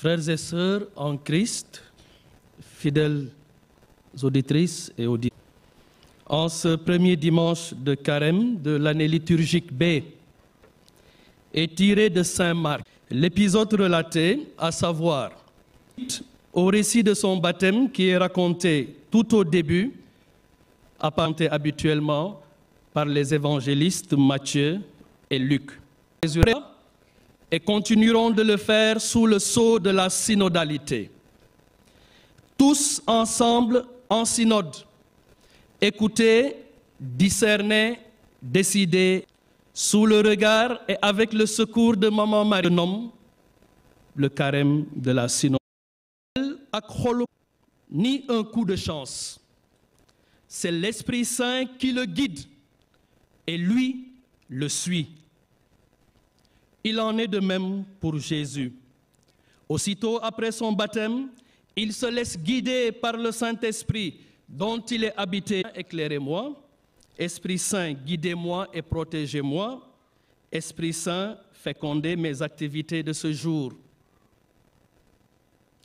Frères et sœurs en Christ, fidèles auditrices et auditeurs, en ce premier dimanche de Carême de l'année liturgique B est tiré de Saint Marc. L'épisode relaté, à savoir, au récit de son baptême qui est raconté tout au début, apparenté habituellement par les évangélistes Matthieu et Luc. Et continueront de le faire sous le sceau de la synodalité. Tous ensemble en synode, écoutez, discernez, décidez, sous le regard et avec le secours de Maman Marie, nomme le carême de la synode. Ni un coup de chance. C'est l'Esprit Saint qui le guide et lui le suit. Il en est de même pour Jésus. Aussitôt après son baptême, il se laisse guider par le Saint-Esprit dont il est habité. Éclairez-moi. Esprit Saint, guidez-moi et protégez-moi. Esprit Saint, fécondez mes activités de ce jour.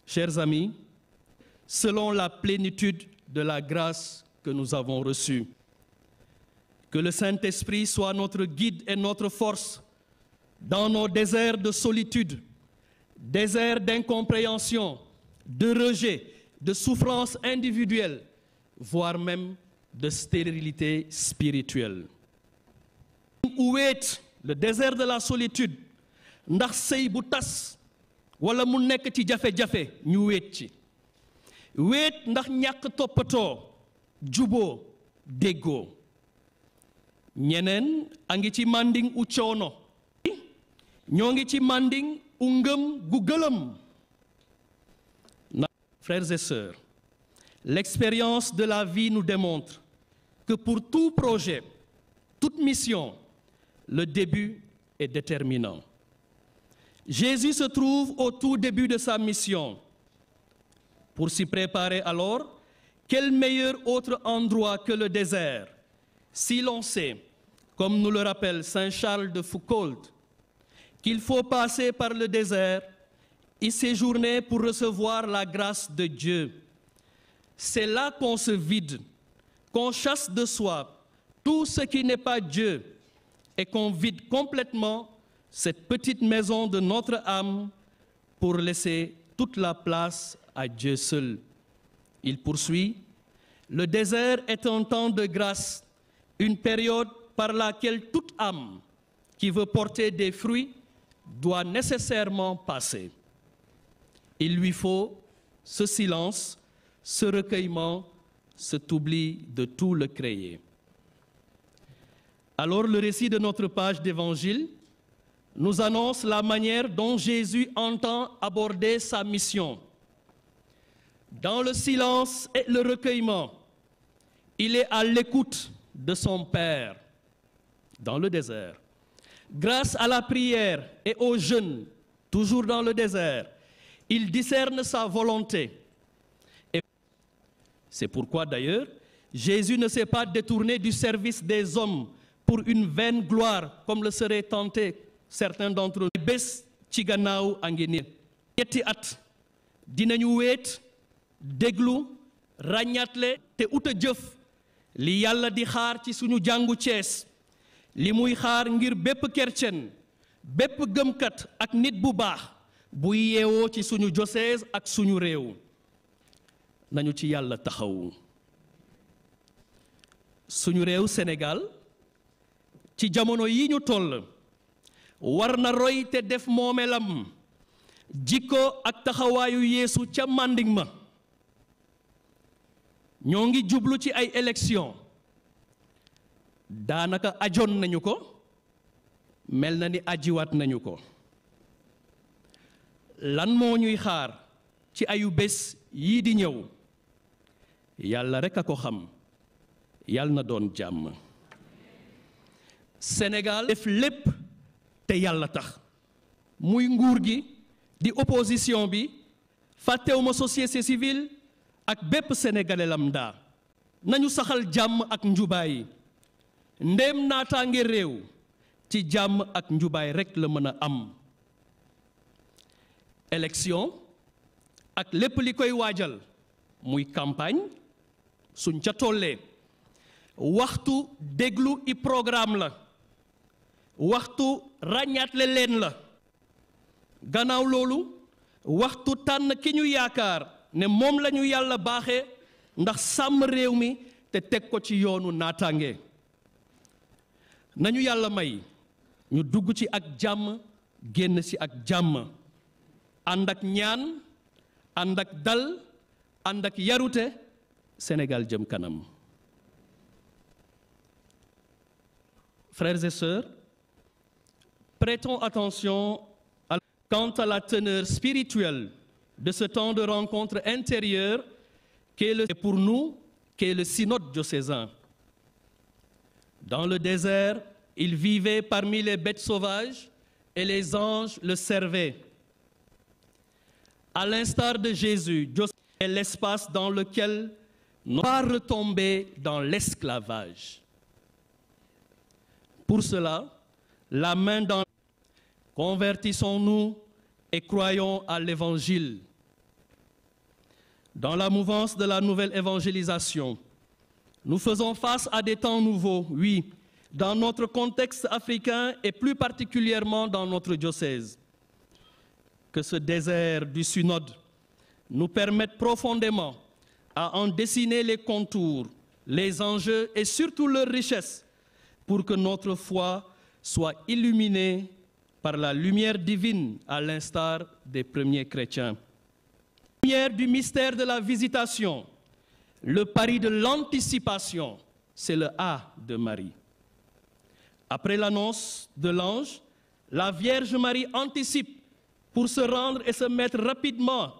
Chers amis, selon la plénitude de la grâce que nous avons reçue, que le Saint-Esprit soit notre guide et notre force dans nos déserts de solitude, déserts d'incompréhension, de rejet, de souffrance individuelle, voire même de stérilité spirituelle. Où est le désert de la solitude? Ndax sey bu tas wala mu nekk ci jafe-jafe ñu wéet ci. Wéet ndax ñàkk toppatoo, juboo, déggoo. Ñeneen a ngi ci manding u coono. Ñoo ngi ci manding u ngëm gu gëlëm. Frères et sœurs, l'expérience de la vie nous démontre que pour tout projet, toute mission, le début est déterminant. Jésus se trouve au tout début de sa mission. Pour s'y préparer alors, quel meilleur autre endroit que le désert, si l'on sait, comme nous le rappelle Saint Charles de Foucauld, qu'il faut passer par le désert y séjourner pour recevoir la grâce de Dieu. C'est là qu'on se vide, qu'on chasse de soi tout ce qui n'est pas Dieu et qu'on vide complètement cette petite maison de notre âme pour laisser toute la place à Dieu seul. Il poursuit, le désert est un temps de grâce, une période par laquelle toute âme qui veut porter des fruits doit nécessairement passer. Il lui faut ce silence, ce recueillement, cet oubli de tout le créé. Alors le récit de notre page d'évangile nous annonce la manière dont Jésus entend aborder sa mission. Dans le silence et le recueillement, il est à l'écoute de son Père dans le désert. Grâce à la prière et au jeûne, toujours dans le désert, il discerne sa volonté. Et c'est pourquoi d'ailleurs, Jésus ne s'est pas détourné du service des hommes pour une vaine gloire, comme le seraient tentés certains d'entre eux. Bés ci gannaaw a ngi nii ñetti at dinañu wéet déglu ràññaatle te ut a jëf li Yàlla di xaar ci suñu jàngu Cees li muy xaar ngir bépp chrétien bépp gëmkat ak nit bu baax bu yeewoo ci suñu diocèse ak suñu réew nañu ci Yàlla taxawu. Suñu réew Sénégal ci jamono yi ñu toll war na roy te def moomelam jikko ak taxawaayu Yeesu ca Manding ma. ñoo ngi jublu ci ay élection daanaka ajoon nañu ko mel na ni ajiwaat nañu ko. Lan moo ñuy xaar ci ayu bés yii di ñëw Yàlla rekk a ko xam. Yàlla na doon jàmm. Sénégal def lépp te Yàlla tax muy nguur gi di opposition bi fàttewuma société civile ak bépp sénégalais lambda nañu saxal jàmm ak njubaay ndéem naataange réew ci jàmm ak njubaay rekk la mën a am. Élection ak lépp li koy waajal muy campagne suñ ca tollee waxtu déglu i programme la waxtu ràññaatle leen la gannaaw loolu waxtu tànn ki ñu yaakaar ne moom la ñu yàlla baaxee ndax sàmm réew mi te teg ko ci yoonu naataange nañu yàlla may ñu dugg ci ak jàmm génn ci ak jàmm ànd ak ñaan ànd ak dal ànd ak yarute Sénégal jëm kanam. Frères et sœurs, prêtons attention quant à la teneur spirituelle de ce temps de rencontre intérieure et pour nous, qu'est le synode diocésain. Dans le désert, il vivait parmi les bêtes sauvages et les anges le servaient. À l'instar de Jésus, Dieu est l'espace dans lequel nous pas retomber dans l'esclavage. Pour cela, la main dans convertissons-nous et croyons à l'Évangile. Dans la mouvance de la nouvelle évangélisation, nous faisons face à des temps nouveaux, oui, dans notre contexte africain et plus particulièrement dans notre diocèse. Que ce désert du synode nous permette profondément à en dessiner les contours, les enjeux et surtout leurs richesses pour que notre foi soit illuminée par la lumière divine à l'instar des premiers chrétiens. La lumière du mystère de la visitation, le pari de l'anticipation, c'est le A de Marie. Après l'annonce de l'ange, la Vierge Marie anticipe pour se rendre et se mettre rapidement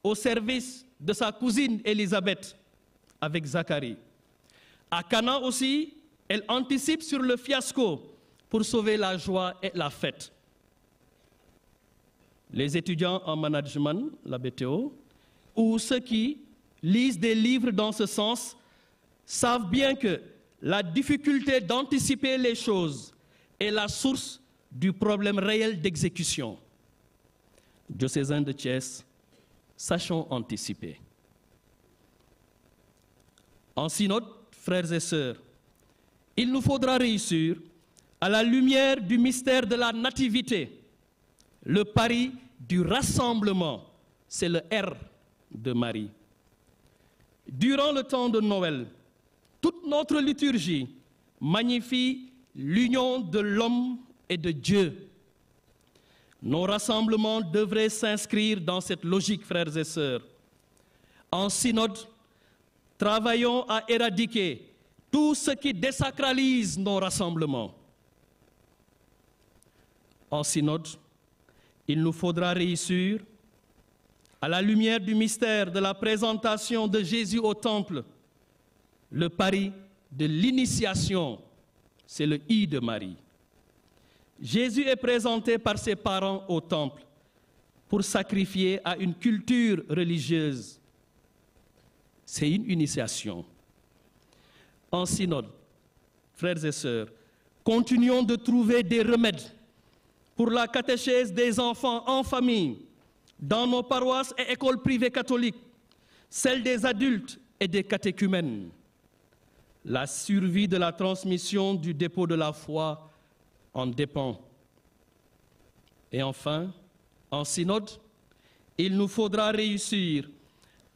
au service de sa cousine Élisabeth avec Zacharie. À Cana aussi, elle anticipe sur le fiasco pour sauver la joie et la fête. Les étudiants en management, la BTO, ou ceux qui lisent des livres dans ce sens, savent bien que la difficulté d'anticiper les choses est la source du problème réel d'exécution. Diocésains de Thiès, sachons anticiper. En synode, frères et sœurs, il nous faudra réussir à la lumière du mystère de la nativité. Le pari du rassemblement, c'est le R de Marie. Durant le temps de Noël, toute notre liturgie magnifie l'union de l'homme et de Dieu. Nos rassemblements devraient s'inscrire dans cette logique, frères et sœurs. En synode, travaillons à éradiquer tout ce qui désacralise nos rassemblements. En synode, il nous faudra réussir, à la lumière du mystère de la présentation de Jésus au temple, le pari de l'initiation, c'est le I de Marie. Jésus est présenté par ses parents au temple pour sacrifier à une culture religieuse. C'est une initiation. En synode, frères et sœurs, continuons de trouver des remèdes pour la catéchèse des enfants en famille, dans nos paroisses et écoles privées catholiques, celles des adultes et des catéchumènes. La survie de la transmission du dépôt de la foi en dépend. Et enfin, en synode, il nous faudra réussir,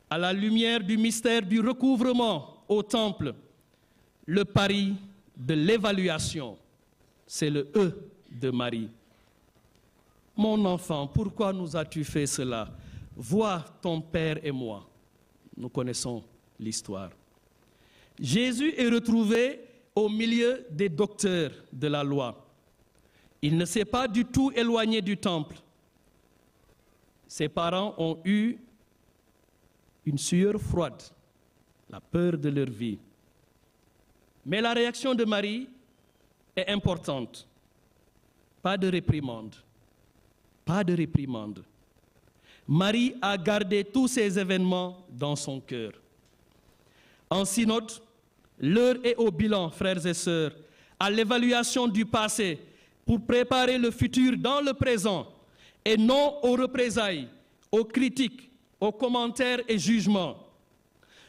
à la lumière du mystère du recouvrement au temple, le pari de l'évaluation, c'est le E de Marie. Mon enfant, pourquoi nous as-tu fait cela? Vois ton père et moi. Nous connaissons l'histoire. Jésus est retrouvé au milieu des docteurs de la loi. Il ne s'est pas du tout éloigné du temple. Ses parents ont eu une sueur froide, la peur de leur vie. Mais la réaction de Marie est importante. Pas de réprimande. Pas de réprimande. Marie a gardé tous ces événements dans son cœur. En synode, l'heure est au bilan, frères et sœurs, à l'évaluation du passé pour préparer le futur dans le présent et non aux représailles, aux critiques aux commentaires et jugements.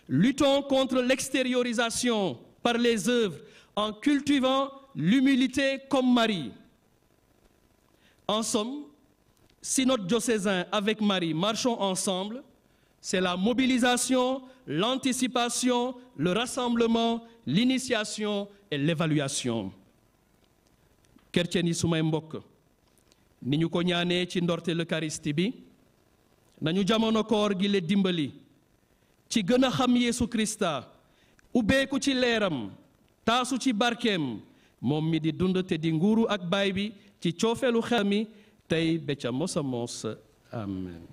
Luttons contre l'extériorisation par les œuvres en cultivant l'humilité comme Marie. En somme, synode diocésain avec Marie, marchons ensemble. C'est la mobilisation, l'anticipation, le rassemblement, l'initiation et l'évaluation. Chrétien yi sumay mbokk ni ñu ko ñaanee ci ndorte l'Eucharistie bi nañu jamono koor gi le dimbali ci gën a xam Yeesu Krista ubbeeku ci leeram taasu ci barkeem moom mi di dund te di nguuru ak baay bi ci coofeelu xel mi tey ba ca mosa mos amen